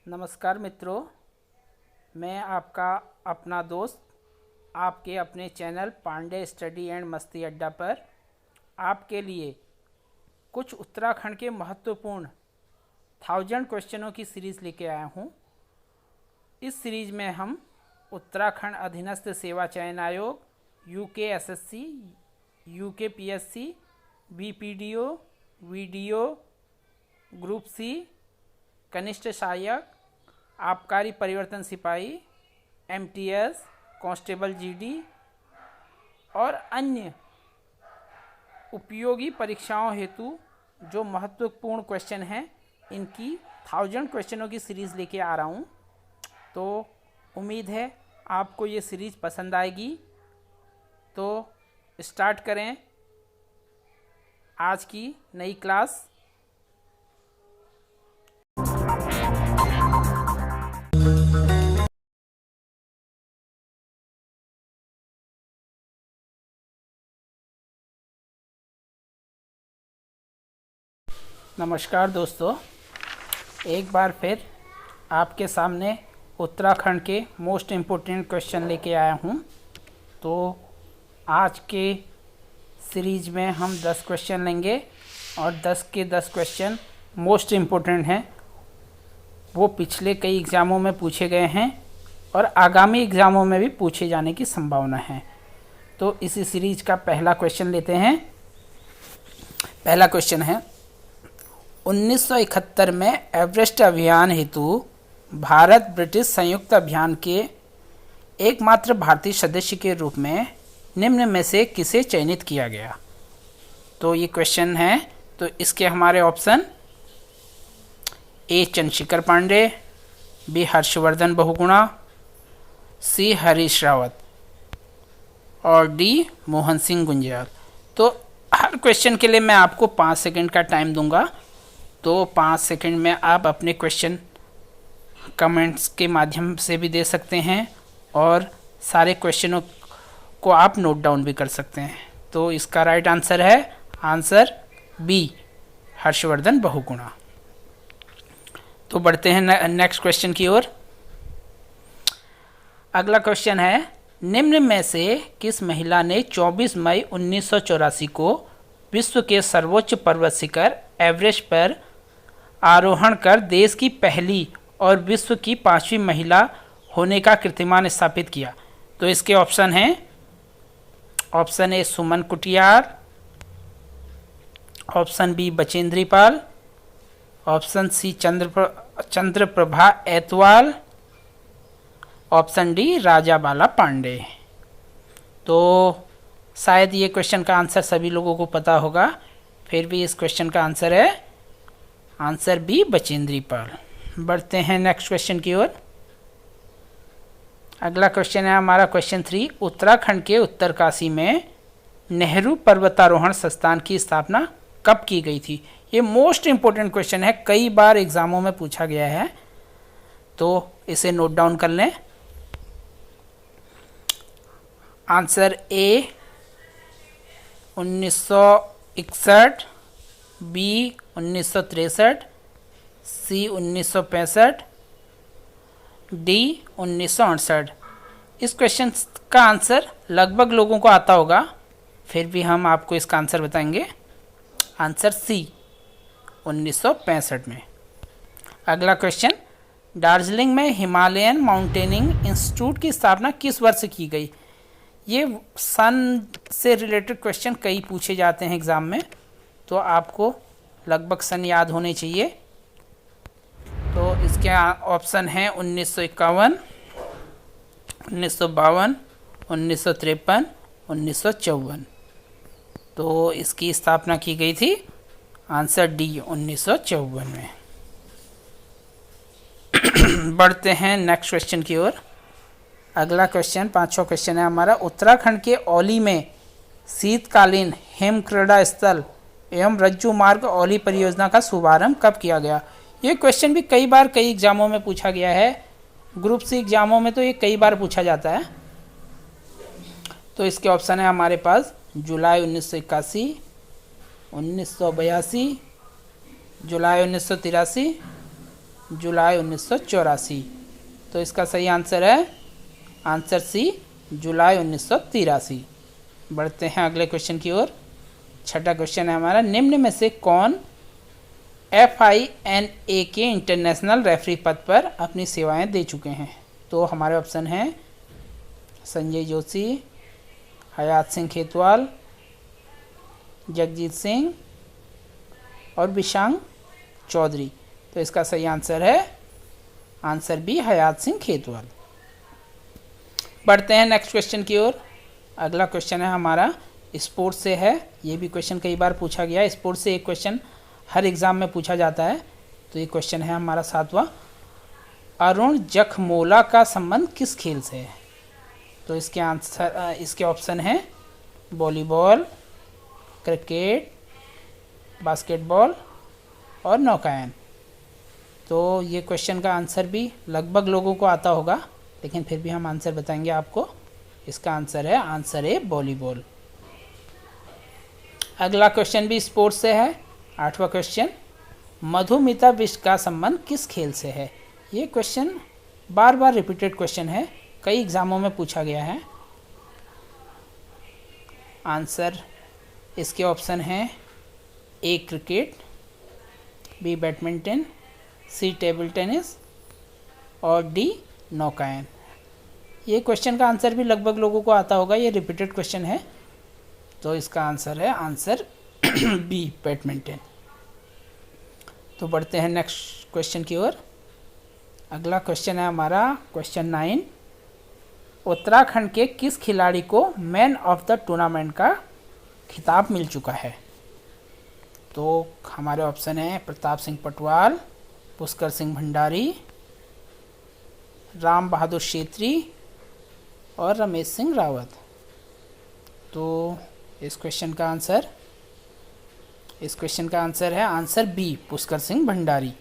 नमस्कार मित्रों, मैं आपका अपना दोस्त आपके अपने चैनल पांडे स्टडी एंड मस्ती अड्डा पर आपके लिए कुछ उत्तराखंड के महत्वपूर्ण 1000 क्वेश्चनों की सीरीज़ लेके आया हूँ। इस सीरीज़ में हम उत्तराखंड अधीनस्थ सेवा चयन आयोग, UKSSC, UKPSC, BPDO, VDO, group C, कनिष्ठ सहायक, आबकारी परिवर्तन सिपाही, MTS, कांस्टेबल GD और अन्य उपयोगी परीक्षाओं हेतु जो महत्वपूर्ण क्वेश्चन हैं, इनकी 1000 क्वेश्चनों की सीरीज़ लेके आ रहा हूँ। तो उम्मीद है आपको ये सीरीज़ पसंद आएगी। तो स्टार्ट करें आज की नई क्लास। नमस्कार दोस्तों, एक बार फिर आपके सामने उत्तराखंड के मोस्ट इम्पोर्टेंट क्वेश्चन लेके आया हूँ। तो आज के सीरीज में हम 10 क्वेश्चन लेंगे और 10 के 10 क्वेश्चन मोस्ट इम्पोर्टेंट हैं। वो पिछले कई एग्ज़ामों में पूछे गए हैं और आगामी एग्ज़ामों में भी पूछे जाने की संभावना है। तो इसी सीरीज का पहला क्वेश्चन लेते हैं। पहला क्वेश्चन है, 1971 में एवरेस्ट अभियान हेतु भारत ब्रिटिश संयुक्त अभियान के एकमात्र भारतीय सदस्य के रूप में निम्न में से किसे चयनित किया गया। तो ये क्वेश्चन है। तो इसके हमारे option A Chandrashekhar Pandey, B Harshvardhan Bahuguna, C Harish Rawat और डी मोहन सिंह गुंज्याल। तो हर क्वेश्चन के लिए मैं आपको 5 सेकंड का टाइम दूंगा। तो 5 सेकंड में आप अपने क्वेश्चन कमेंट्स के माध्यम से भी दे सकते हैं और सारे क्वेश्चनों को आप नोट डाउन भी कर सकते हैं। तो इसका राइट आंसर है आंसर बी, हर्षवर्धन बहुगुणा। तो बढ़ते हैं नेक्स्ट क्वेश्चन की ओर। अगला क्वेश्चन है, निम्न में से किस महिला ने 24 मई 1984 को विश्व के सर्वोच्च पर्वत शिखर एवरेस्ट पर आरोहण कर देश की पहली और विश्व की 5वीं महिला होने का कीर्तिमान स्थापित किया। तो इसके ऑप्शन हैं, option A Suman Kutiyar, option B Bachendri Pal, option C Chandraprabha Aitwal, option D Raja Bala Pandey. तो शायद ये क्वेश्चन का आंसर सभी लोगों को पता होगा, फिर भी इस क्वेश्चन का आंसर है आंसर बी बचेंद्री पाल। बढ़ते हैं नेक्स्ट क्वेश्चन की ओर। अगला क्वेश्चन है हमारा क्वेश्चन 3, उत्तराखंड के उत्तरकाशी में नेहरू पर्वतारोहण संस्थान की स्थापना कब की गई थी। ये मोस्ट इम्पोर्टेंट क्वेश्चन है, कई बार एग्जामों में पूछा गया है, तो इसे नोट डाउन कर लें। Answer A 1961, B 1963, C 1965, D 1968। इस क्वेश्चन का आंसर लगभग लोगों को आता होगा, फिर भी हम आपको इसका आंसर बताएंगे। आंसर सी 1965 में। अगला क्वेश्चन, दार्जिलिंग में हिमालयन माउंटेनिंग इंस्टीट्यूट की स्थापना किस वर्ष की गई। ये सन से रिलेटेड क्वेश्चन कई पूछे जाते हैं एग्ज़ाम में, तो आपको लगभग सन याद होने चाहिए। तो इसके ऑप्शन हैं 1951, 1952, 1953, 1954। तो इसकी स्थापना की गई थी आंसर डी 1954 में। बढ़ते हैं नेक्स्ट क्वेश्चन की ओर। अगला क्वेश्चन 5वां क्वेश्चन है हमारा, उत्तराखंड के औली में शीतकालीन हिमक्रीड़ा स्थल एवं रज्जु मार्ग औली परियोजना का शुभारंभ कब किया गया। ये क्वेश्चन भी कई बार कई एग्जामों में पूछा गया है, ग्रुप सी एग्जामों में तो ये कई बार पूछा जाता है। तो इसके ऑप्शन है हमारे पास जुलाई 1981, 1982, जुलाई 1983, जुलाई 1984। तो इसका सही आंसर है आंसर सी, जुलाई 1983। बढ़ते हैं अगले क्वेश्चन की ओर। छठा क्वेश्चन है हमारा, निम्न में से कौन FINA के इंटरनेशनल रेफरी पद पर अपनी सेवाएं दे चुके हैं? तो हमारे ऑप्शन हैं संजय जोशी, हयात सिंह खेतवाल, जगजीत सिंह और विशांग चौधरी। तो इसका सही आंसर है आंसर बी, हयात सिंह खेतवाल। बढ़ते हैं नेक्स्ट क्वेश्चन की ओर। अगला क्वेश्चन है हमारा स्पोर्ट्स से है। ये भी क्वेश्चन कई बार पूछा गया है। स्पोर्ट्स से एक क्वेश्चन हर एग्ज़ाम में पूछा जाता है। तो ये क्वेश्चन है हमारा 7वां, अरुण जखमोला का संबंध किस खेल से है? तो इसके ऑप्शन हैं वॉलीबॉल, क्रिकेट, बास्केटबॉल और नौकायन। तो ये क्वेश्चन का आंसर भी लगभग लोगों को आता होगा, लेकिन फिर भी हम आंसर बताएंगे आपको। इसका आंसर है आंसर ए, वॉलीबॉल। अगला क्वेश्चन भी स्पोर्ट्स से है। 8वां क्वेश्चन, मधुमिता विश्व का संबंध किस खेल से है? ये क्वेश्चन बार बार रिपीटेड क्वेश्चन है, कई एग्जामों में पूछा गया है। आंसर इसके ऑप्शन हैं ए क्रिकेट, बी बैडमिंटन, सी टेबल टेनिस और डी नौकायन। ये क्वेश्चन का आंसर भी लगभग लोगों को आता होगा, ये रिपीटेड क्वेश्चन है। तो इसका आंसर है आंसर बी, बैडमिंटन। तो बढ़ते हैं नेक्स्ट क्वेश्चन की ओर। अगला क्वेश्चन है हमारा क्वेश्चन 9, उत्तराखंड के किस खिलाड़ी को मैन ऑफ द टूर्नामेंट का खिताब मिल चुका है? तो हमारे ऑप्शन है प्रताप सिंह पटवाल, पुष्कर सिंह भंडारी, राम बहादुर क्षेत्री और रमेश सिंह रावत। तो इस क्वेश्चन का आंसर है आंसर बी, पुष्कर सिंह भंडारी।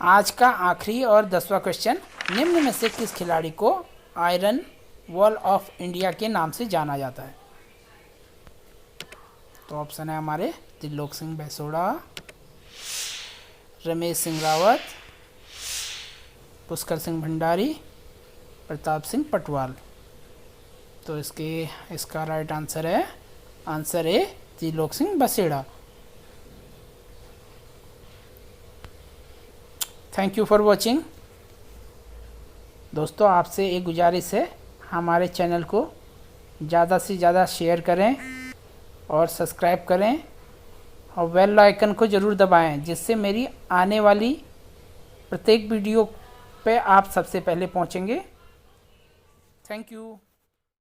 आज का आखिरी और 10वां क्वेश्चन, निम्न में से किस खिलाड़ी को आयरन वॉल ऑफ इंडिया के नाम से जाना जाता है? तो ऑप्शन है हमारे त्रिलोक सिंह बैसोड़ा, रमेश सिंह रावत, पुष्कर सिंह भंडारी, प्रताप सिंह पटवाल। तो इसका राइट आंसर है answer A, Trilok Singh Baseda. Thank you for watching. दोस्तों, आपसे एक गुजारिश है, हमारे चैनल को ज़्यादा से ज़्यादा शेयर करें और सब्सक्राइब करें और बेल आइकन को ज़रूर दबाएं, जिससे मेरी आने वाली प्रत्येक वीडियो पे आप सबसे पहले पहुंचेंगे। Thank you.